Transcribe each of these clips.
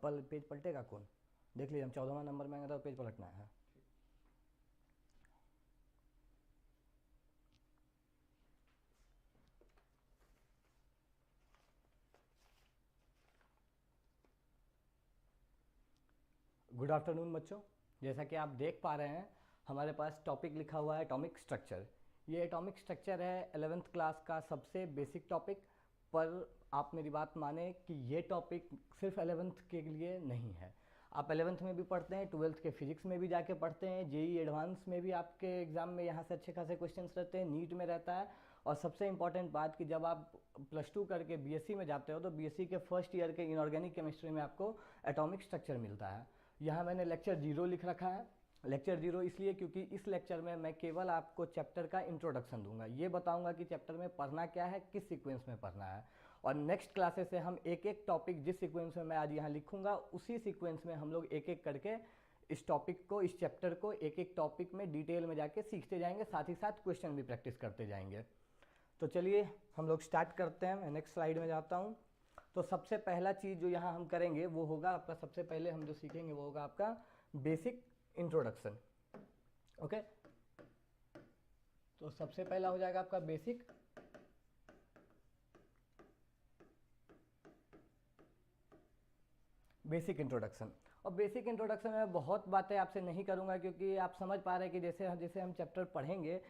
Page पलटेगा कौन? देख लीजिए, हम 14वां नंबर में आएंगे तो पेज पलटना है। गुड आफ्टरनून बच्चों, जैसा कि आप देख पा रहे हैं हमारे पास टॉपिक लिखा हुआ है एटॉमिक स्ट्रक्चर। ये एटॉमिक स्ट्रक्चर है 11th क्लास का सबसे बेसिक टॉपिक। पर आप मेरी बात माने कि ये टॉपिक सिर्फ 11th के लिए नहीं है। आप 11th में भी पढ़ते हैं, 12th के फिजिक्स में भी जाके पढ़ते हैं, जेई एडवांस में भी आपके एग्जाम में यहाँ से अच्छे खासे क्वेश्चंस रहते हैं, नीट में रहता है। और सबसे इंपॉर्टेंट बात कि जब आप +2 करके बीएससी में जाते हो तो बीएससी के फर्स्ट ईयर के इनऑर्गेनिक केमिस्ट्री में आपको एटॉमिक स्ट्रक्चर मिलता है। यहाँ मैंने लेक्चर 0 लिख रखा है। लेक्चर 0 इसलिए क्योंकि इस लेक्चर में मैं केवल आपको चैप्टर का इंट्रोडक्शन दूंगा, ये बताऊंगा कि चैप्टर में पढ़ना क्या है, किस सीक्वेंस में पढ़ना है। और नेक्स्ट क्लासेस से हम एक एक टॉपिक जिस सीक्वेंस में मैं आज यहाँ लिखूंगा उसी सीक्वेंस में हम लोग एक एक करके इस टॉपिक को, इस चैप्टर को एक एक टॉपिक में डिटेल में जाके सीखते जाएंगे, साथ ही साथ क्वेश्चन भी प्रैक्टिस करते जाएंगे। तो चलिए हम लोग स्टार्ट करते हैं। मैं नेक्स्ट स्लाइड में जाता हूँ। तो सबसे पहला चीज़ जो यहाँ हम करेंगे वो होगा आपका, सबसे पहले हम जो सीखेंगे वो होगा आपका बेसिक इंट्रोडक्शन। ओके, तो सबसे पहला हो जाएगा आपका बेसिक इंट्रोडक्शन। और बेसिक इंट्रोडक्शन में बहुत बातें आपसे नहीं करूंगा क्योंकि आप समझ पा रहे हैं कि जैसे जैसे हम चैप्टर पढ़ेंगे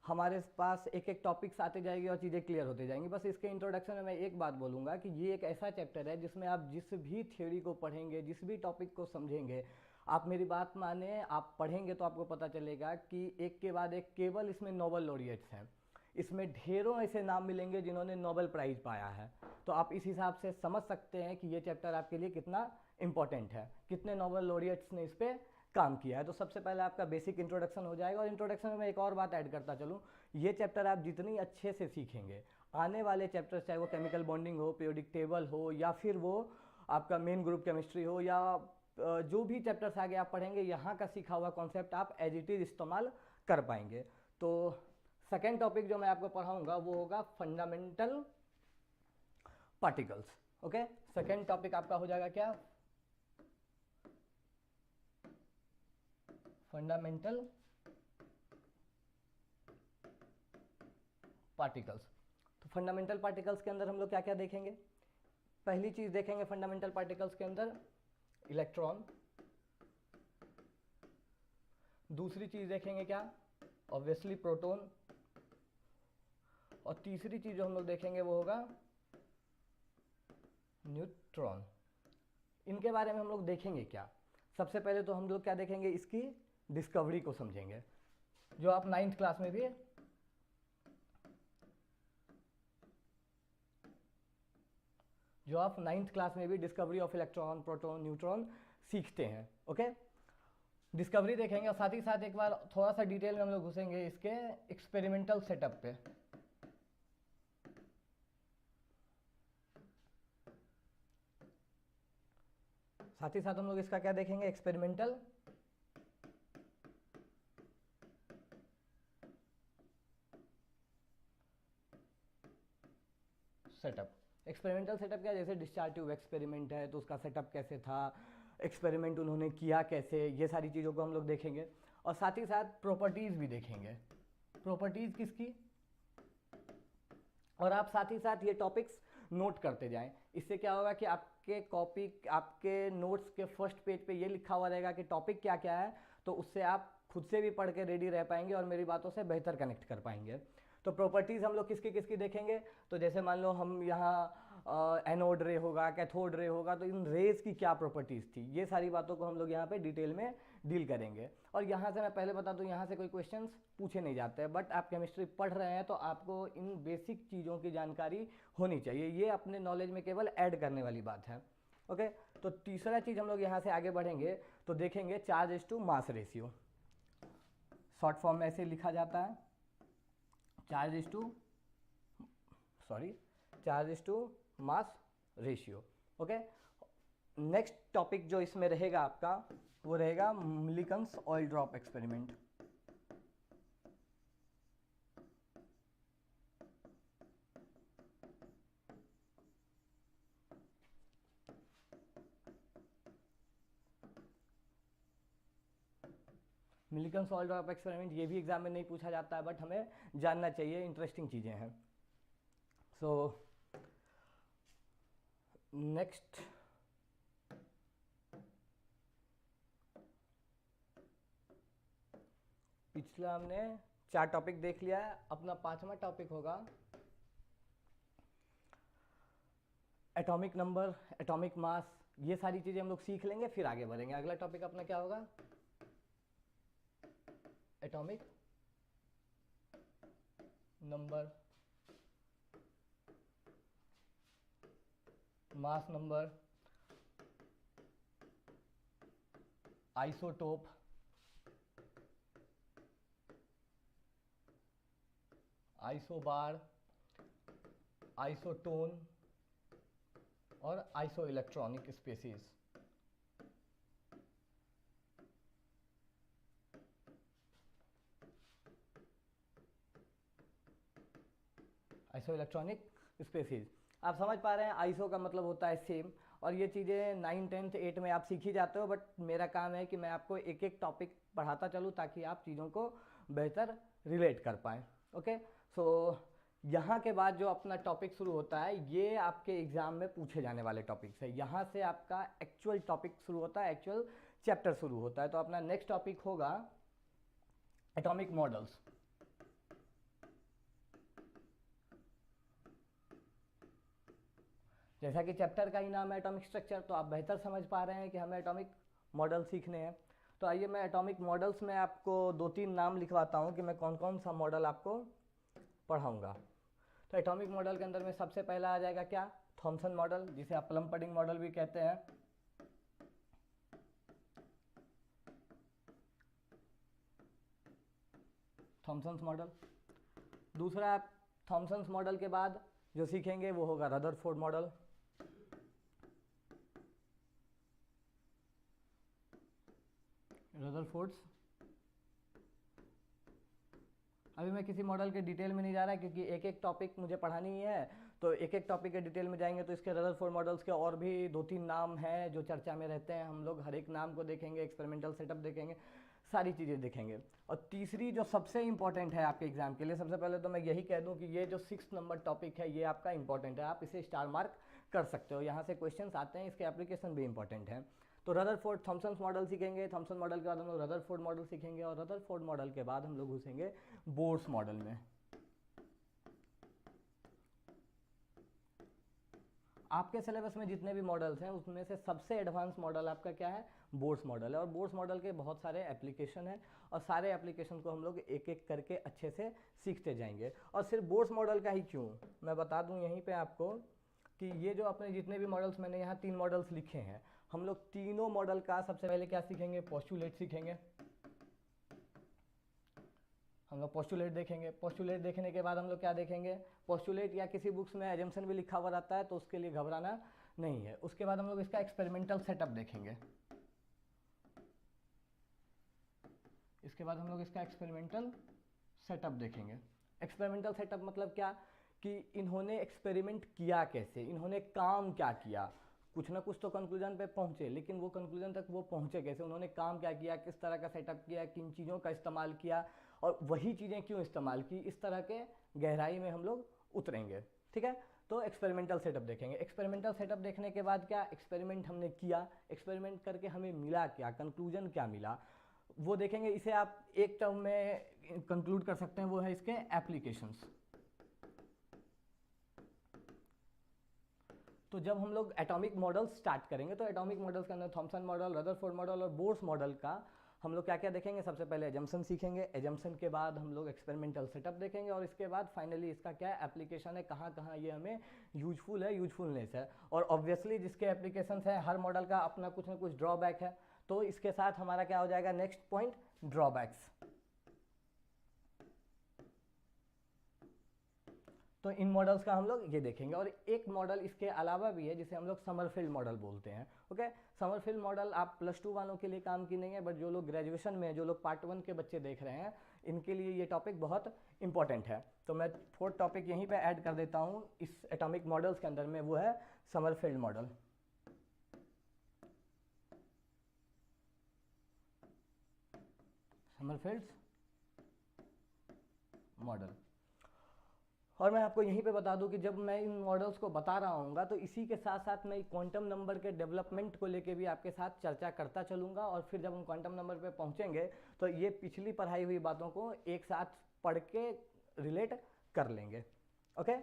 हमारे पास एक एक टॉपिक्स आते जाएंगे और चीज़ें क्लियर होती जाएंगी। बस इसके इंट्रोडक्शन में मैं एक बात बोलूँगा कि ये एक ऐसा चैप्टर है जिसमें आप जिस भी थ्योरी को पढ़ेंगे, जिस भी टॉपिक को समझेंगे, आप मेरी बात माने, आप पढ़ेंगे तो आपको पता चलेगा कि एक के बाद एक केवल इसमें नोबेल लॉरिएट्स हैं। इसमें ढेरों ऐसे नाम मिलेंगे जिन्होंने नोबेल प्राइज़ पाया है। तो आप इस हिसाब से समझ सकते हैं कि ये चैप्टर आपके लिए कितना इंपॉर्टेंट है, कितने नोबेल लॉरिएट्स ने इस पर काम किया है। तो सबसे पहले आपका बेसिक इंट्रोडक्शन हो जाएगा। और इंट्रोडक्शन में मैं एक और बात ऐड करता चलूँ, ये चैप्टर आप जितनी अच्छे से सीखेंगे, आने वाले चैप्टर्स चाहे वो केमिकल बॉन्डिंग हो, पीरियोडिक टेबल हो, या फिर वो आपका मेन ग्रुप केमिस्ट्री हो, या जो भी चैप्टर्स आगे आप पढ़ेंगे, यहाँ का सीखा हुआ कॉन्सेप्ट आप एज इट इज इस्तेमाल कर पाएंगे। तो सेकेंड टॉपिक जो मैं आपको पढ़ाऊंगा वो होगा fundamental particles. Okay, second topic आपका हो जाएगा क्या? Fundamental particles. तो फंडामेंटल पार्टिकल्स के अंदर हम लोग क्या क्या देखेंगे? पहली चीज देखेंगे फंडामेंटल पार्टिकल्स के अंदर इलेक्ट्रॉन। दूसरी चीज देखेंगे क्या? Obviously proton. और तीसरी चीज जो हम लोग देखेंगे वो होगा न्यूट्रॉन। इनके बारे में हम लोग देखेंगे क्या? सबसे पहले तो हम लोग क्या देखेंगे, इसकी डिस्कवरी को समझेंगे, जो आप 9th क्लास में भी discovery of electron, proton, neutron सीखते हैं। ओके, डिस्कवरी देखेंगे और साथ ही साथ एक बार थोड़ा सा डिटेल में हम लोग घुसेंगे इसके एक्सपेरिमेंटल सेटअप पे। साथ ही साथ हम लोग इसका क्या देखेंगे, एक्सपेरिमेंटल सेटअप। एक्सपेरिमेंटल सेटअप क्या, जैसे डिस्चार्ज ट्यूब एक्सपेरिमेंट है तो उसका सेटअप कैसे था, एक्सपेरिमेंट उन्होंने किया कैसे, ये सारी चीज़ों को हम लोग देखेंगे। और साथ ही साथ प्रॉपर्टीज़ भी देखेंगे। प्रॉपर्टीज़ किसकी? और आप साथ ही साथ ये टॉपिक्स नोट करते जाएं। इससे क्या होगा कि आपके कॉपी, आपके नोट्स के फर्स्ट पेज पे ये लिखा हुआ रहेगा कि टॉपिक क्या क्या है, तो उससे आप खुद से भी पढ़ के रेडी रह पाएंगे और मेरी बातों से बेहतर कनेक्ट कर पाएंगे। तो प्रॉपर्टीज़ हम लोग किसकी किसकी देखेंगे? तो जैसे मान लो हम यहाँ एनोड रे होगा, कैथोड रे होगा, तो इन रेज की क्या प्रॉपर्टीज़ थी, ये सारी बातों को हम लोग यहाँ पे डिटेल में डील करेंगे। और यहाँ से मैं पहले बता दूँ, यहाँ से कोई क्वेश्चंस पूछे नहीं जाते हैं, बट आप केमिस्ट्री पढ़ रहे हैं तो आपको इन बेसिक चीज़ों की जानकारी होनी चाहिए। ये अपने नॉलेज में केवल ऐड करने वाली बात है। ओके, तो तीसरा चीज़ हम लोग यहाँ से आगे बढ़ेंगे तो देखेंगे charge to mass ratio. Short form में ऐसे लिखा जाता है, charge to mass ratio. Okay, next topic जो इसमें रहेगा आपका वो रहेगा Millikan's oil drop experiment. Milton salt drop experiment ये भी एग्जाम में नहीं पूछा जाता है, बट हमें जानना चाहिए, इंटरेस्टिंग चीज़ें हैं। सो नेक्स्ट पिछला हमने 4 टॉपिक देख लिया है। अपना 5वां टॉपिक होगा एटॉमिक नंबर, एटॉमिक मास। ये सारी चीज़ें हम लोग सीख लेंगे, फिर आगे बढ़ेंगे। अगला टॉपिक अपना क्या होगा? Atomic number, mass number, isotope, isobar, isotone और isoelectronic species. Isoelectronic species आप समझ पा रहे हैं। आइसो का मतलब होता है सेम, और ये चीज़ें 9, 10th, 8 में आप सीख ही जाते हो, बट मेरा काम है कि मैं आपको एक एक टॉपिक पढ़ाता चलूँ ताकि आप चीज़ों को बेहतर रिलेट कर पाएँ। ओके, सो यहाँ के बाद जो अपना टॉपिक शुरू होता है, ये आपके एग्ज़ाम में पूछे जाने वाले टॉपिक्स है। यहाँ से आपका एक्चुअल टॉपिक शुरू होता है, एक्चुअल चैप्टर शुरू होता है। तो अपना नेक्स्ट टॉपिक होगा एटॉमिक मॉडल्स। जैसा कि चैप्टर का ही नाम है एटॉमिक स्ट्रक्चर, तो आप बेहतर समझ पा रहे हैं कि हमें एटॉमिक मॉडल सीखने हैं। तो आइए मैं एटॉमिक मॉडल्स में आपको 2-3 नाम लिखवाता हूँ कि मैं कौन कौन सा मॉडल आपको पढ़ाऊँगा। तो एटॉमिक मॉडल के अंदर में सबसे पहला आ जाएगा क्या? थॉमसन मॉडल, जिसे आप प्लम पडिंग मॉडल भी कहते हैं। Thompson model. दूसरा आप थॉमसन मॉडल के बाद जो सीखेंगे वो होगा रदरफोर्ड मॉडल। रदरफोर्ड्स। अभी मैं किसी मॉडल के डिटेल में नहीं जा रहा क्योंकि एक एक टॉपिक मुझे पढ़ानी ही है, तो एक एक टॉपिक के डिटेल में जाएंगे तो इसके रदरफोर्ड मॉडल्स के और भी 2-3 नाम हैं जो चर्चा में रहते हैं। हम लोग हर एक नाम को देखेंगे, एक्सपेरिमेंटल सेटअप देखेंगे, सारी चीज़ें देखेंगे। और तीसरी जो सबसे इंपॉर्टेंट है आपके एग्जाम के लिए, सबसे पहले तो मैं यही कह दूं कि ये जो 6 नंबर टॉपिक है ये आपका इंपॉर्टेंट है, आप इसे स्टार मार्क कर सकते हो। यहाँ से क्वेश्चंस आते हैं, इसके एप्लीकेशन भी इंपॉर्टेंट है। तो रदरफोर्ड थॉमसन मॉडल सीखेंगे, थॉमसन मॉडल के बाद हम लोग रदरफोर्ड मॉडल सीखेंगे, और रदरफोर्ड मॉडल के बाद हम लोग घुसेंगे बोर्स मॉडल में। आपके सिलेबस में जितने भी मॉडल्स हैं उसमें से सबसे एडवांस मॉडल आपका क्या है? बोर्स मॉडल है। और बोर्स मॉडल के बहुत सारे एप्लीकेशन हैं, और सारे एप्लीकेशन को हम लोग एक एक करके अच्छे से सीखते जाएंगे। और सिर्फ बोर्स मॉडल का ही क्यों, मैं बता दूं यहीं पे आपको कि ये जो अपने जितने भी मॉडल्स, मैंने यहाँ 3 मॉडल्स लिखे हैं, हम लोग तीनों मॉडल का सबसे पहले क्या सीखेंगे? पोस्टुलेट सीखेंगे। हम लोग पोस्टुलेट देखेंगे। पोस्टुलेट देखने के बाद हम लोग क्या देखेंगे? पोस्टुलेट या किसी बुक्स में एजम्पशन भी लिखा हुआ रहता है, तो उसके लिए घबराना नहीं है। उसके बाद हम लोग इसका एक्सपेरिमेंटल सेटअप देखेंगे। इसके बाद हम लोग इसका एक्सपेरिमेंटल सेटअप देखेंगे। एक्सपेरिमेंटल सेटअप मतलब क्या कि इन्होंने एक्सपेरिमेंट किया कैसे, इन्होंने काम क्या किया। कुछ ना कुछ तो कंक्लूजन पे पहुंचे, लेकिन वो कंक्लूजन तक वो पहुंचे कैसे, उन्होंने काम क्या किया, किस तरह का सेटअप किया, किन चीज़ों का इस्तेमाल किया, और वही चीज़ें क्यों इस्तेमाल की, इस तरह के गहराई में हम लोग उतरेंगे। ठीक है, तो एक्सपेरिमेंटल सेटअप देखेंगे। एक्सपेरिमेंटल सेटअप देखने के बाद क्या, एक्सपेरिमेंट हमने किया, एक्सपेरिमेंट करके हमें मिला क्या, कंक्लूजन क्या मिला, वो देखेंगे। इसे आप एक टर्म में कंक्लूड कर सकते हैं, वो है इसके एप्लीकेशंस। तो जब हम लोग एटॉमिक मॉडल स्टार्ट करेंगे तो एटॉमिक मॉडल्स के अंदर थॉमसन मॉडल, रदरफोर्ड मॉडल और बोर्स मॉडल का हम लोग क्या क्या देखेंगे? सबसे पहले एजम्पशन सीखेंगे, एजम्पशन के बाद हम लोग एक्सपेरिमेंटल सेटअप देखेंगे, और इसके बाद फाइनली इसका क्या एप्लीकेशन है, कहाँ कहाँ ये हमें यूजफुल है, यूजफुलनेस है। और ऑब्वियसली जिसके एप्लीकेशंस हैं, हर मॉडल का अपना कुछ ना कुछ ड्रॉबैक है। तो इसके साथ हमारा क्या हो जाएगा? Next point, drawbacks. तो इन मॉडल्स का हम लोग ये देखेंगे। और एक मॉडल इसके अलावा भी है जिसे हम लोग समरफील्ड मॉडल बोलते हैं। ओके, समरफील्ड मॉडल आप +2 वालों के लिए काम की नहीं है, बट जो लोग ग्रेजुएशन में, जो लोग पार्ट 1 के बच्चे देख रहे हैं, इनके लिए ये टॉपिक बहुत इंपॉर्टेंट है। तो मैं 4th टॉपिक यहीं पे ऐड कर देता हूँ इस एटॉमिक मॉडल्स के अंदर में, वो है समरफील्ड मॉडल। समरफेल्ड्स मॉडल। और मैं आपको यहीं पे बता दूं कि जब मैं इन मॉडल्स को बता रहा हूँगा तो इसी के साथ साथ मैं क्वांटम नंबर के डेवलपमेंट को लेके भी आपके साथ चर्चा करता चलूँगा, और फिर जब हम क्वांटम नंबर पे पहुँचेंगे तो ये पिछली पढ़ाई हुई बातों को एक साथ पढ़ के रिलेट कर लेंगे। ओके,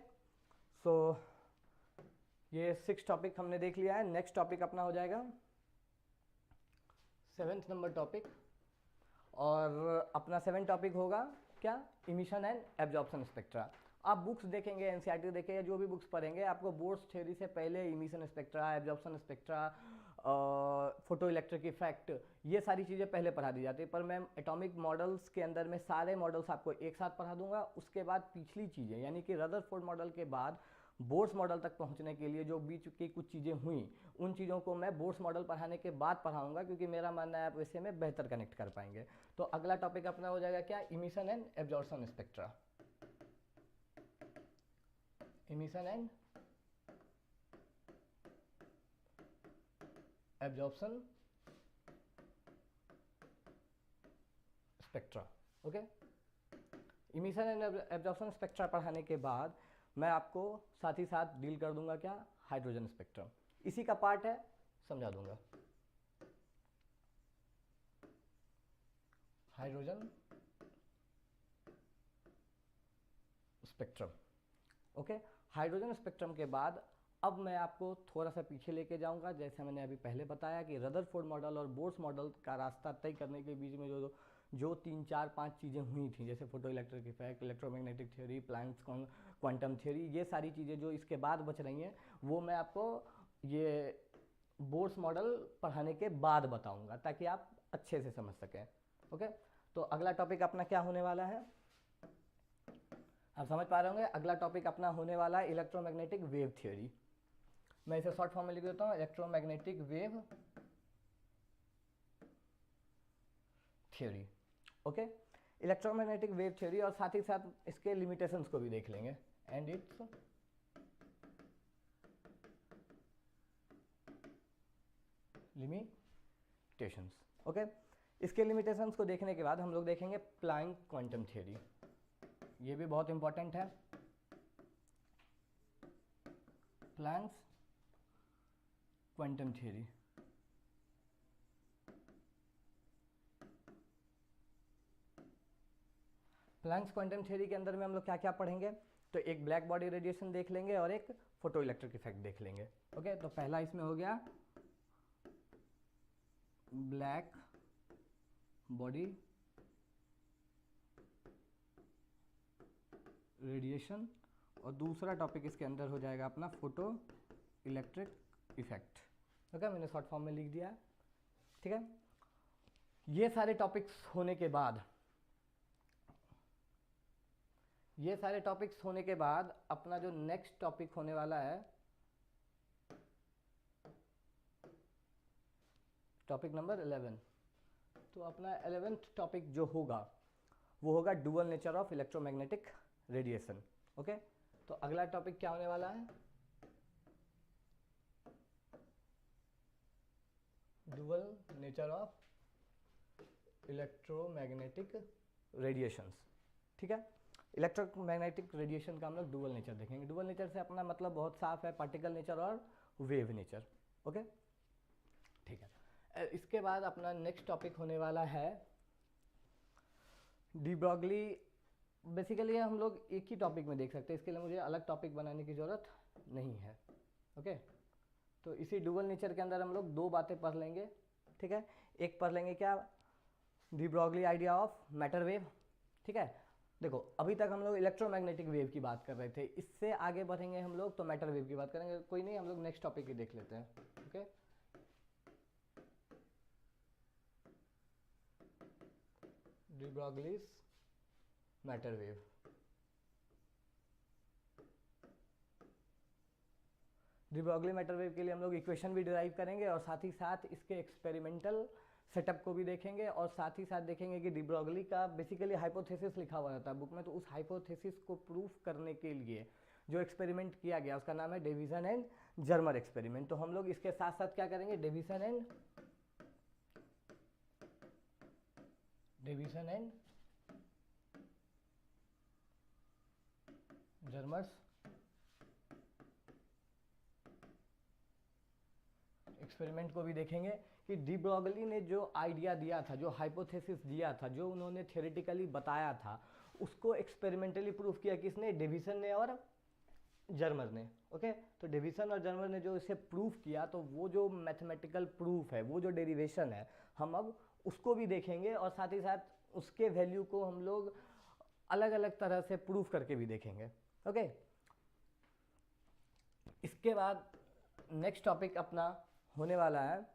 सो ये 6 टॉपिक हमने देख लिया है। नेक्स्ट टॉपिक अपना हो जाएगा 7th नंबर टॉपिक, और अपना 7 टॉपिक होगा क्या, इमिशन एंड एब्जॉर्प्शन स्पेक्ट्रा। आप बुक्स देखेंगे, एनसीईआरटी देखेंगे, जो भी बुक्स पढ़ेंगे, आपको बोर्स थ्योरी से पहले emission spectra, absorption spectra, photo electric effect, ये सारी चीज़ें पहले पढ़ा दी जाती है। पर मैं एटॉमिक मॉडल्स के अंदर में सारे मॉडल्स आपको एक साथ पढ़ा दूंगा। उसके बाद पिछली चीज़ें, यानी कि रदरफोर्ड मॉडल के बाद बोर्स मॉडल तक पहुंचने के लिए जो बीच की कुछ चीज़ें हुई, उन चीज़ों को मैं बोर्स मॉडल पढ़ाने के बाद पढ़ाऊंगा, क्योंकि मेरा मानना है आप वैसे में बेहतर कनेक्ट कर पाएंगे। तो अगला टॉपिक अपना हो जाएगा क्या, emission and absorption spectra. Emission and absorption spectra. Okay, emission and absorption spectra पढ़ाने के बाद मैं आपको साथ ही साथ डील कर दूंगा क्या, हाइड्रोजन स्पेक्ट्रम। इसी का पार्ट है, समझा दूंगा। Hydrogen spectrum. Okay, hydrogen spectrum के बाद अब मैं आपको थोड़ा सा पीछे लेके जाऊंगा। जैसे मैंने अभी पहले बताया कि रदरफोर्ड मॉडल और बोर्स मॉडल का रास्ता तय करने के बीच में जो 3, 4, 5 चीज़ें हुई थी, जैसे photo electric effect, electromagnetic theory, Planck's quantum theory, ये सारी चीज़ें जो इसके बाद बच रही हैं, वो मैं आपको ये बोर्स मॉडल पढ़ाने के बाद बताऊंगा, ताकि आप अच्छे से समझ सकें। ओके, तो अगला टॉपिक अपना क्या होने वाला है, आप समझ पा रहे होंगे। अगला टॉपिक अपना होने वाला है इलेक्ट्रोमैग्नेटिक वेव थ्योरी। मैं इसे शॉर्ट फॉर्म में लिख देता हूँ, electromagnetic wave theory. Okay, electromagnetic wave theory, और साथ ही साथ इसके लिमिटेशंस को भी देख लेंगे, एंड इट्स लिमिटेशंस। ओके, इसके लिमिटेशंस को देखने के बाद हम लोग देखेंगे प्लैंक क्वांटम थ्योरी। ये भी बहुत इंपॉर्टेंट है, Planck's quantum theory. Planck's quantum theory के अंदर में हम लोग क्या क्या पढ़ेंगे, तो एक ब्लैक बॉडी रेडिएशन देख लेंगे और एक फोटो इलेक्ट्रिक इफेक्ट देख लेंगे। ओके, तो पहला इसमें हो गया ब्लैक बॉडी रेडिएशन, और दूसरा टॉपिक इसके अंदर हो जाएगा अपना फोटो इलेक्ट्रिक इफेक्ट। ओके, मैंने शॉर्ट फॉर्म में लिख दिया, ठीक है। ये सारे टॉपिक्स होने के बाद अपना जो नेक्स्ट टॉपिक होने वाला है, टॉपिक नंबर 11। तो अपना 11th टॉपिक जो होगा वो होगा dual nature of electromagnetic radiation. Okay, तो अगला टॉपिक क्या होने वाला है, dual nature of electromagnetic radiations. ठीक है, इलेक्ट्रोमैग्नेटिक रेडिएशन का हम लोग डुअल नेचर देखेंगे। डुअल नेचर से अपना मतलब बहुत साफ है, पार्टिकल नेचर और वेव नेचर। ओके, ठीक है। इसके बाद अपना नेक्स्ट टॉपिक होने वाला है डी ब्रॉगली। बेसिकली हम लोग एक ही टॉपिक में देख सकते हैं, इसके लिए मुझे अलग टॉपिक बनाने की ज़रूरत नहीं है। ओके, तो इसी डुअल नेचर के अंदर हम लोग 2 बातें पढ़ लेंगे। ठीक है, एक पढ़ लेंगे क्या, de Broglie idea of matter wave. ठीक है, देखो अभी तक हम लोग इलेक्ट्रोमैग्नेटिक वेव की बात कर रहे थे, इससे आगे बढ़ेंगे हम लोग तो मैटर वेव की बात करेंगे। कोई नहीं, हम लोग नेक्स्ट टॉपिक ही देख लेते हैं। Okay, de Broglie's matter wave. De Broglie matter wave के लिए हम लोग इक्वेशन भी डिराइव करेंगे, और साथ ही साथ इसके एक्सपेरिमेंटल सेटअप को भी देखेंगे, और साथ ही साथ देखेंगे कि डी ब्रॉगली का बेसिकली हाइपोथेसिस लिखा हुआ रहता है बुक में, तो उस हाइपोथेसिस को प्रूफ करने के लिए जो एक्सपेरिमेंट किया गया उसका नाम है डेविसन एंड जर्मर एक्सपेरिमेंट। तो हम लोग इसके साथ साथ क्या करेंगे, डेविसन एंड जर्मर्स एक्सपेरिमेंट को भी देखेंगे कि डी ब्रॉगली ने जो आइडिया दिया था, जो हाइपोथेसिस दिया था, जो उन्होंने थियोरेटिकली बताया था, उसको एक्सपेरिमेंटली प्रूव किया किसने? डेविसन ने और जर्मर ने। ओके, तो डेविसन और जर्मर ने जो इसे प्रूफ किया, तो वो जो मैथमेटिकल प्रूफ है, वो जो डेरिवेशन है, हम अब उसको भी देखेंगे और साथ ही साथ उसके वैल्यू को हम लोग अलग अलग तरह से प्रूफ करके भी देखेंगे। ओके, इसके बाद नेक्स्ट टॉपिक अपना होने वाला है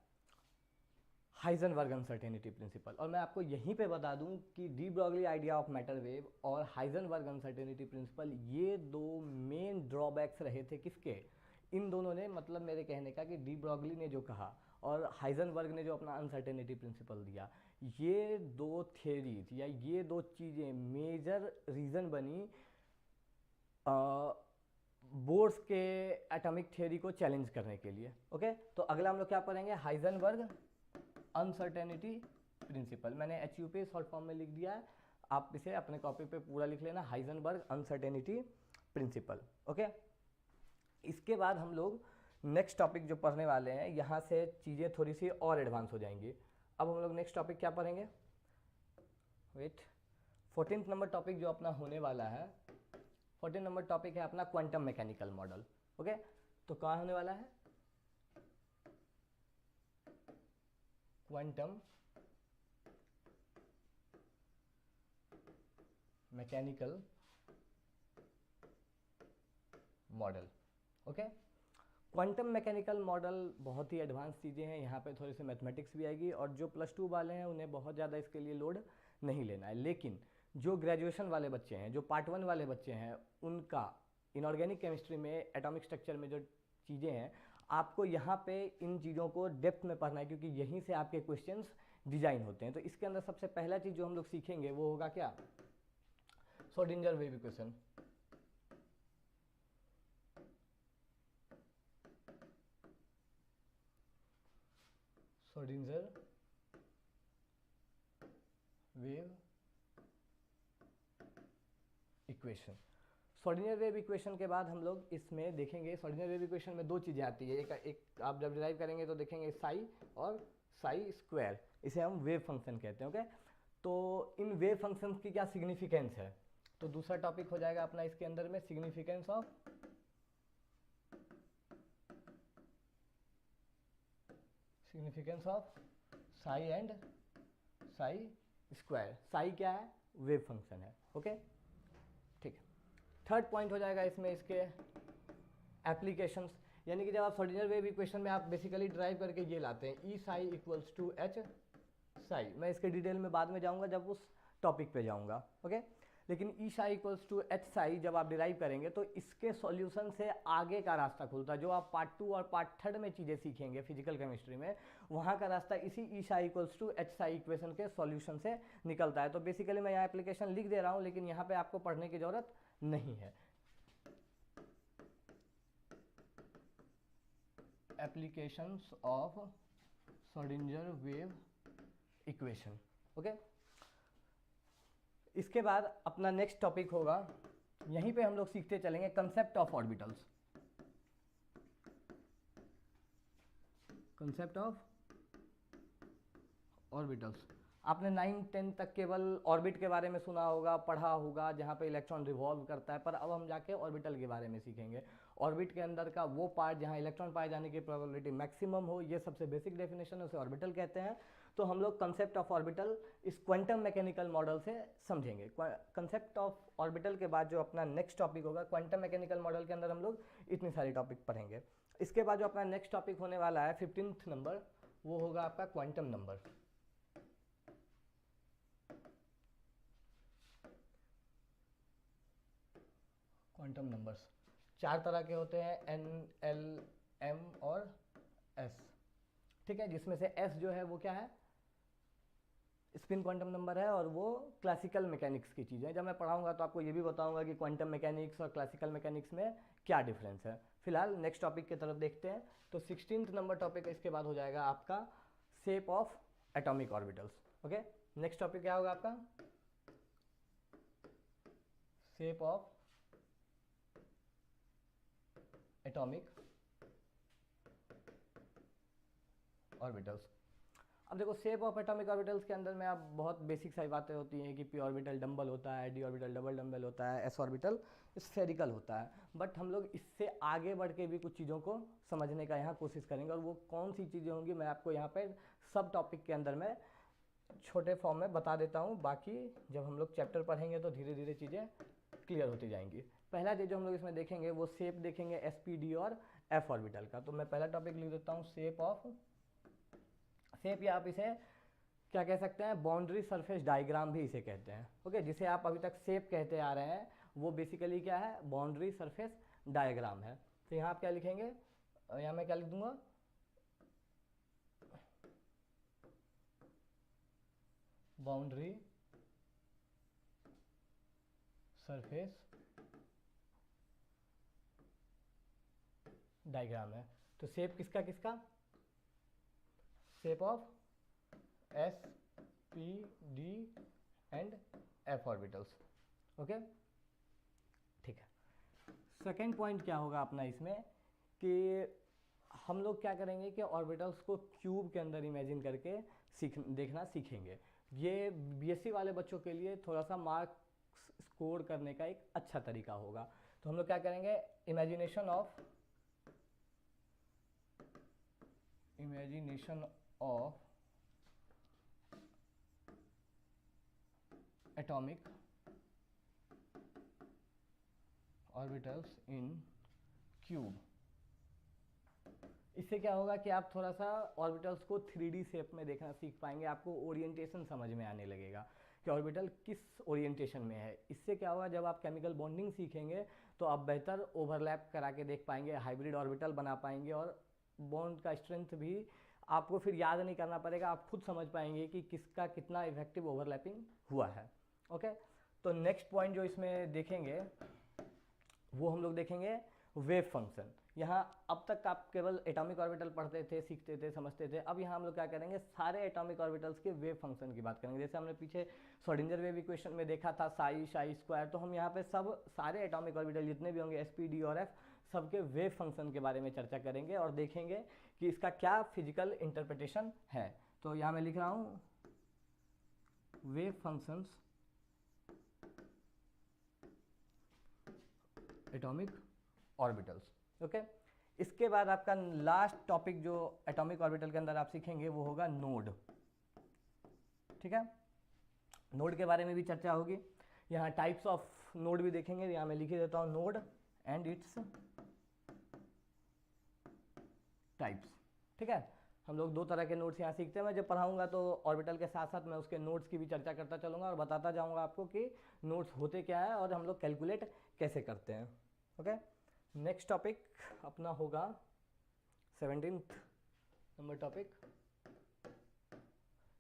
हाइजेनबर्ग अनसर्टेनिटी प्रिंसिपल। और मैं आपको यहीं पे बता दूं कि de Broglie idea of matter wave और हाइजेनबर्ग अनसर्टेनिटी प्रिंसिपल, ये दो मेन ड्रॉबैक्स रहे थे किसके? इन दोनों ने, मतलब मेरे कहने का कि डी ब्रॉगली ने जो कहा और हाइजेनबर्ग ने जो अपना अनसर्टेनिटी प्रिंसिपल दिया, ये दो थियरीज या ये दो चीज़ें मेजर रीज़न बनी बोर्स के एटॉमिक थियरी को चैलेंज करने के लिए। ओके, तो अगला हम लोग क्या पढ़ेंगे? Heisenberg uncertainty principle. मैंने HUP शॉर्ट फॉर्म में लिख दिया है, आप इसे अपने कॉपी पे पूरा लिख लेना, हाइजेनबर्ग अनसर्टेनिटी प्रिंसिपल। ओके, इसके बाद हम लोग नेक्स्ट टॉपिक जो पढ़ने वाले हैं, यहाँ से चीज़ें थोड़ी सी और एडवांस हो जाएंगी। अब हम लोग नेक्स्ट टॉपिक क्या पढ़ेंगे? वेट, 14th नंबर टॉपिक जो अपना होने वाला है, 14 नंबर टॉपिक है अपना क्वांटम मैकेनिकल मॉडल। ओके, तो कहाँ होने वाला है? Quantum mechanical model. Okay, quantum mechanical model बहुत ही एडवांस चीज़ें हैं, यहाँ पे थोड़ी सी मैथमेटिक्स भी आएगी और जो +2 वाले हैं उन्हें बहुत ज़्यादा इसके लिए लोड नहीं लेना है। लेकिन जो ग्रेजुएशन वाले बच्चे हैं, जो पार्ट 1 वाले बच्चे हैं, उनका इनऑर्गेनिक केमिस्ट्री में एटॉमिक स्ट्रक्चर में जो चीज़ें हैं, आपको यहाँ पे इन चीज़ों को डेप्थ में पढ़ना है, क्योंकि यहीं से आपके क्वेश्चंस डिजाइन होते हैं। तो इसके अंदर सबसे पहला चीज़ जो हम लोग सीखेंगे वो होगा क्या? Schrodinger wave equation. Schrodinger wave equation. Schrodinger wave equation के बाद हम लोग इसमें देखेंगे, श्रोडिंगर वेव इक्वेशन में दो चीज़ें आती है। एक आप जब डिराइव करेंगे तो देखेंगे साई और साई स्क्वायर, इसे हम वेव फंक्शन कहते हैं। ओके, तो इन वेव फंक्शंस की क्या सिग्निफिकेंस है? तो दूसरा टॉपिक हो जाएगा अपना इसके अंदर में significance of Sai and Sai square. Sai क्या है? वेव फंक्शन है। ओके, ठीक है। थर्ड पॉइंट हो जाएगा इसमें इसके एप्लीकेशंस, यानी कि जब आप श्रोडिंगर वेव इक्वेशन में आप बेसिकली ड्राइव करके ये लाते हैं E psi equals to H psi. मैं इसके डिटेल में बाद में जाऊंगा जब उस टॉपिक पे जाऊंगा। ओके, लेकिन E psi equals to H psi जब आप डिराइव करेंगे तो इसके सॉल्यूशन से आगे का रास्ता खुलता है। जो आप पार्ट 2 और पार्ट 3 में चीज़ें सीखेंगे फिजिकल केमिस्ट्री में, वहाँ का रास्ता इसी E psi equals to H psi equation के सॉल्यूशन से निकलता है। तो बेसिकली मैं यहाँ एप्लीकेशन लिख दे रहा हूँ, लेकिन यहाँ पे आपको पढ़ने की जरूरत नहीं है। Applications of Schrodinger wave equation. Okay, इसके बाद अपना नेक्स्ट टॉपिक होगा, यहीं पे हम लोग सीखते चलेंगे concept of orbitals. Concept of orbitals, आपने 9-10 तक केवल ऑर्बिट के बारे में सुना होगा, पढ़ा होगा, जहाँ पे इलेक्ट्रॉन रिवॉल्व करता है, पर अब हम जाके ऑर्बिटल के बारे में सीखेंगे। ऑर्बिट के अंदर का वो पार्ट जहाँ इलेक्ट्रॉन पाए जाने की प्रोबेबिलिटी मैक्सिमम हो, ये सबसे बेसिक डेफिनेशन है, उसे ऑर्बिटल कहते हैं। तो हम लोग कंसेप्ट ऑफ ऑर्बिटल इस क्वांटम मैकेनिकल मॉडल से समझेंगे। कंसेप्ट ऑफ ऑर्बिटल के बाद जो अपना नेक्स्ट टॉपिक होगा, क्वांटम मैकेनिकल मॉडल के अंदर हम लोग इतनी सारी टॉपिक पढ़ेंगे। इसके बाद जो अपना नेक्स्ट टॉपिक होने वाला है 15th नंबर, वो होगा आपका क्वांटम नंबर। क्वांटम नंबर्स 4 तरह के होते हैं, N, L, M और S। ठीक है, जिसमें से S जो है वो क्या है? स्पिन क्वांटम नंबर है, और वो क्लासिकल मैकेनिक्स की चीज़ है। जब मैं पढ़ाऊंगा तो आपको ये भी बताऊंगा कि क्वांटम मैकेनिक्स और क्लासिकल मैकेनिक्स में क्या डिफरेंस है। फिलहाल नेक्स्ट टॉपिक की तरफ देखते हैं। तो 16th नंबर टॉपिक इसके बाद हो जाएगा आपका shape of atomic orbitals. Okay, next topic क्या होगा आपका? Shape of atomic orbitals. अब देखो शेप ऑफ एटॉमिक ऑर्बिटल्स के अंदर में आप बहुत बेसिक सारी बातें होती हैं कि पी ऑर्बिटल डम्बल होता है, डी ऑर्बिटल डबल डम्बल होता है, एस ऑर्बिटल स्फेरिकल होता है। बट हम लोग इससे आगे बढ़ के भी कुछ चीज़ों को समझने का यहाँ कोशिश करेंगे, और वो कौन सी चीज़ें होंगी मैं आपको यहाँ पे सब टॉपिक के अंदर में छोटे फॉर्म में बता देता हूँ। बाकी जब हम लोग चैप्टर पढ़ेंगे तो धीरे धीरे चीज़ें क्लियर होती जाएंगी। पहला चीज़ जो हम लोग इसमें देखेंगे वो शेप देखेंगे एस पी डी और एफ ऑर्बिटल का। तो मैं पहला टॉपिक लिख देता हूँ शेप ऑफ, शेप या आप इसे क्या कह सकते हैं, बाउंड्री सरफेस डायग्राम भी इसे कहते हैं। ओके, जिसे आप अभी तक शेप कहते आ रहे हैं वो बेसिकली क्या है, बाउंड्री सरफेस डायग्राम है। तो यहाँ आप क्या लिखेंगे, यहाँ मैं क्या लिख दूंगा, बाउंड्री सरफेस डायग्राम है। तो शेप किसका किसका, shape of S P D and F orbitals. Okay, ठीक है। सेकेंड पॉइंट क्या होगा अपना इसमें कि हम लोग क्या करेंगे कि ऑर्बिटल्स को क्यूब के अंदर इमेजिन करके देखना सीखेंगे। ये बीएससी वाले बच्चों के लिए थोड़ा सा मार्क्स स्कोर करने का एक अच्छा तरीका होगा। तो हम लोग क्या करेंगे, imagination of atomic orbitals in cube. इससे क्या होगा कि आप थोड़ा सा ऑर्बिटल्स को 3D शेप में देखना सीख पाएंगे, आपको ओरिएंटेशन समझ में आने लगेगा कि ऑर्बिटल किस ओरिएंटेशन में है। इससे क्या होगा, जब आप केमिकल बॉन्डिंग सीखेंगे तो आप बेहतर ओवरलैप करा के देख पाएंगे, हाइब्रिड ऑर्बिटल बना पाएंगे, और बॉन्ड का स्ट्रेंथ भी आपको फिर याद नहीं करना पड़ेगा, आप खुद समझ पाएंगे कि किसका कितना इफेक्टिव ओवरलैपिंग हुआ है। ओके, तो नेक्स्ट पॉइंट जो इसमें देखेंगे वो हम लोग देखेंगे वेव फंक्शन। यहाँ अब तक आप केवल एटॉमिक ऑर्बिटल पढ़ते थे, सीखते थे, समझते थे। अब यहाँ हम लोग क्या करेंगे, सारे एटॉमिक ऑर्बिटल्स के वेव फंक्शन की बात करेंगे। जैसे हमने पीछे श्रोडिंगर वेव इक्वेशन में देखा था साई स्क्वायर, तो हम यहाँ पे सब सारे एटॉमिक ऑर्बिटल जितने भी होंगे एस पी डी और एफ, सबके वेव फंक्शन के बारे में चर्चा करेंगे और देखेंगे कि इसका क्या फिजिकल इंटरप्रिटेशन है। तो यहाँ मैं लिख रहा हूँ wave functions atomic orbitals. Okay, इसके बाद आपका लास्ट टॉपिक जो एटॉमिक ऑर्बिटल के अंदर आप सीखेंगे वो होगा नोड। ठीक है, नोड के बारे में भी चर्चा होगी। यहाँ टाइप्स ऑफ नोड भी देखेंगे, यहाँ मैं लिख देता हूँ नोड एंड इट्स टाइप्स। ठीक है, हम लोग 2 तरह के नोड्स यहाँ सीखते हैं। मैं जब पढ़ाऊंगा तो ऑर्बिटल के साथ साथ मैं उसके नोड्स की भी चर्चा करता चलूँगा और बताता जाऊँगा आपको कि नोड्स होते क्या है और हम लोग कैलकुलेट कैसे करते हैं। ओके, नेक्स्ट टॉपिक अपना होगा 17th number topic.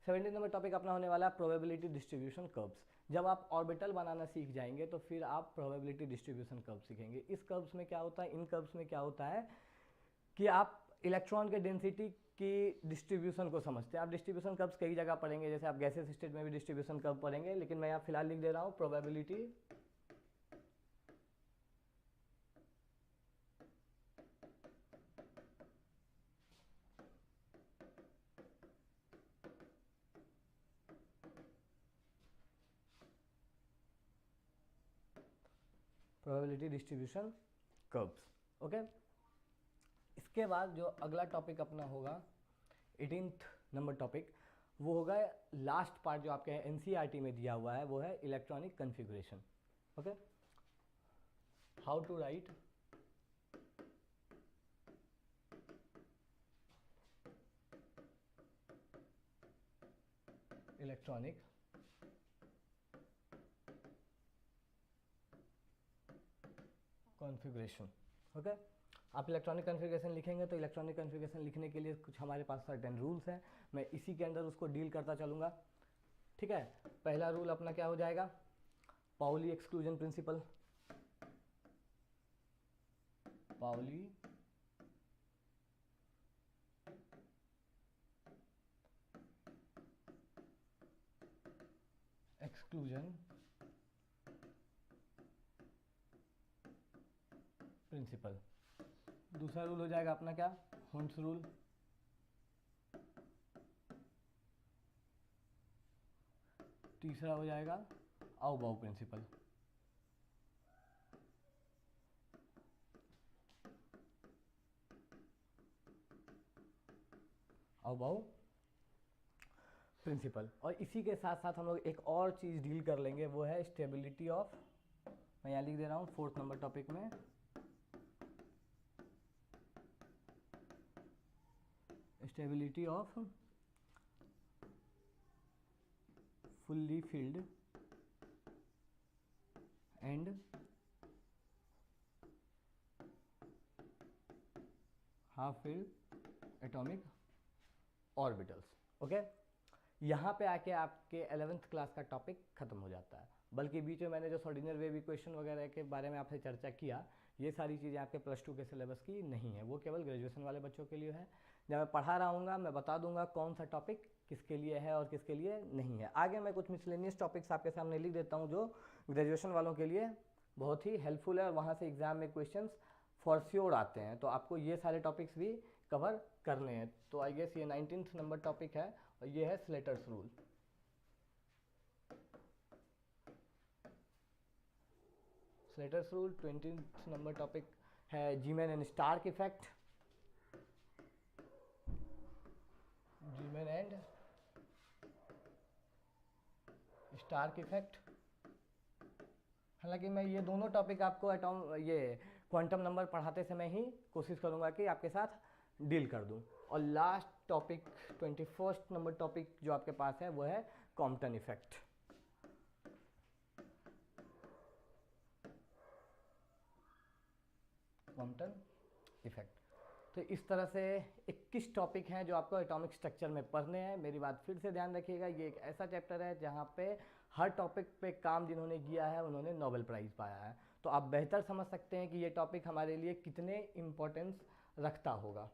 17th number topic अपना होने वाला है प्रोबेबिलिटी डिस्ट्रीब्यूशन कर्व्स। जब आप ऑर्बिटल बनाना सीख जाएंगे तो फिर आप प्रोबेबिलिटी डिस्ट्रीब्यूशन कर्व सीखेंगे। इस कर्व्स में क्या होता है, इन कर्व्स में क्या होता है कि आप इलेक्ट्रॉन के डेंसिटी की डिस्ट्रीब्यूशन को समझते हैं। आप डिस्ट्रीब्यूशन कर्व्स कई जगह पढ़ेंगे, जैसे आप गैसेस स्टेट में भी डिस्ट्रीब्यूशन कर्व पढ़ेंगे, लेकिन मैं यहाँ फिलहाल लिख दे रहा हूँ प्रोबेबिलिटी डिस्ट्रीब्यूशन कर्व्स। ओके, इसके बाद जो अगला टॉपिक अपना होगा 18th नंबर टॉपिक, वो होगा लास्ट पार्ट जो आपके एनसीईआरटी में दिया हुआ है, वो है electronic configuration. Okay, how to write electronic configuration. Okay, आप इलेक्ट्रॉनिक कॉन्फ़िगरेशन लिखेंगे तो इलेक्ट्रॉनिक कॉन्फ़िगरेशन लिखने के लिए कुछ हमारे पास सर्टेन रूल्स हैं, मैं इसी के अंदर उसको डील करता चलूँगा। ठीक है, पहला रूल अपना क्या हो जाएगा, Pauli exclusion principle. Pauli exclusion principle. दूसरा रूल हो जाएगा अपना क्या, हुंड्स रूल। तीसरा हो जाएगा आउबाउ प्रिंसिपल। आउबाउ प्रिंसिपल। और इसी के साथ साथ हम लोग एक और चीज़ डील कर लेंगे, वो है स्टेबिलिटी ऑफ, मैं यहाँ लिख दे रहा हूँ 4th नंबर टॉपिक में, stability off fully filled and half filled atomic orbitals. Okay, यहाँ पे आके आपके 11th क्लास का टॉपिक खत्म हो जाता है। बल्कि बीच में मैंने जो सॉर्डिनर वेव इक्वेशन वगैरह के बारे में आपसे चर्चा किया, ये सारी चीज़ें आपके +2 के सिलेबस की नहीं है, वो केवल ग्रेजुएशन वाले बच्चों के लिए है। जब मैं पढ़ा रहा हूँगा मैं बता दूंगा कौन सा टॉपिक किसके लिए है और किसके लिए नहीं है। आगे मैं कुछ मिसलेनियस टॉपिक्स आपके सामने लिख देता हूँ जो ग्रेजुएशन वालों के लिए बहुत ही हेल्पफुल है और वहाँ से एग्जाम में क्वेश्चन फॉर श्योर आते हैं, तो आपको ये सारे टॉपिक्स भी कवर करने हैं। तो आई गेस ये 19th नंबर टॉपिक है और ये है Slater's rule. Slater's rule 20th number topic है Zeeman and Stark effect. Zeeman and Stark effect. हालांकि मैं ये दोनों टॉपिक आपको ये क्वांटम नंबर पढ़ाते समय ही कोशिश करूंगा कि आपके साथ डील कर दूं। और last topic 21st number topic जो आपके पास है वो है कॉम्पटन इफेक्ट। Compton effect. तो इस तरह से 21 टॉपिक हैं जो आपको एटॉमिक स्ट्रक्चर में पढ़ने हैं। मेरी बात फिर से ध्यान रखिएगा, ये एक ऐसा चैप्टर है जहाँ पे हर टॉपिक पे काम जिन्होंने किया है उन्होंने नोबेल प्राइज़ पाया है। तो आप बेहतर समझ सकते हैं कि ये टॉपिक हमारे लिए कितने इम्पोर्टेंस रखता होगा।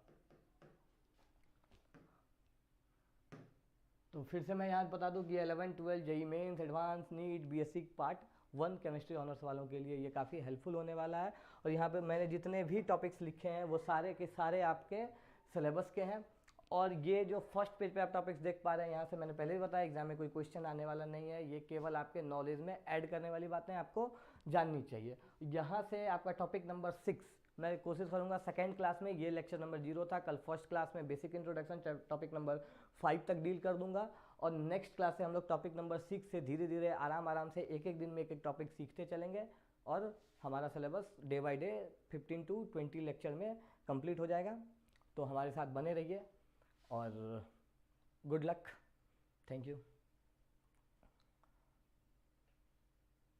तो फिर से मैं यहाँ बता दूँ कि 11, 12 JEE mains, advance, NEET, BSc part 1 chemistry honours वालों के लिए ये काफ़ी हेल्पफुल होने वाला है। और यहाँ पे मैंने जितने भी टॉपिक्स लिखे हैं वो सारे के सारे आपके सिलेबस के हैं। और ये जो फर्स्ट पेज पे आप टॉपिक्स देख पा रहे हैं, यहाँ से मैंने पहले ही बताया एग्जाम में कोई क्वेश्चन आने वाला नहीं है, ये केवल आपके नॉलेज में ऐड करने वाली बातें आपको जाननी चाहिए। यहाँ से आपका टॉपिक नंबर 6 मैं कोशिश करूंगा सेकेंड क्लास में, ये लेक्चर नंबर 0 था, कल फर्स्ट क्लास में बेसिक इंट्रोडक्शन टॉपिक नंबर 5 तक डील कर दूंगा। और नेक्स्ट क्लास से हम लोग टॉपिक नंबर 6 से धीरे धीरे आराम से एक एक दिन में एक एक टॉपिक सीखते चलेंगे और हमारा syllabus day by day 15 to 20 lecture में कंप्लीट हो जाएगा। तो हमारे साथ बने रहिए और गुड लक। Thank you.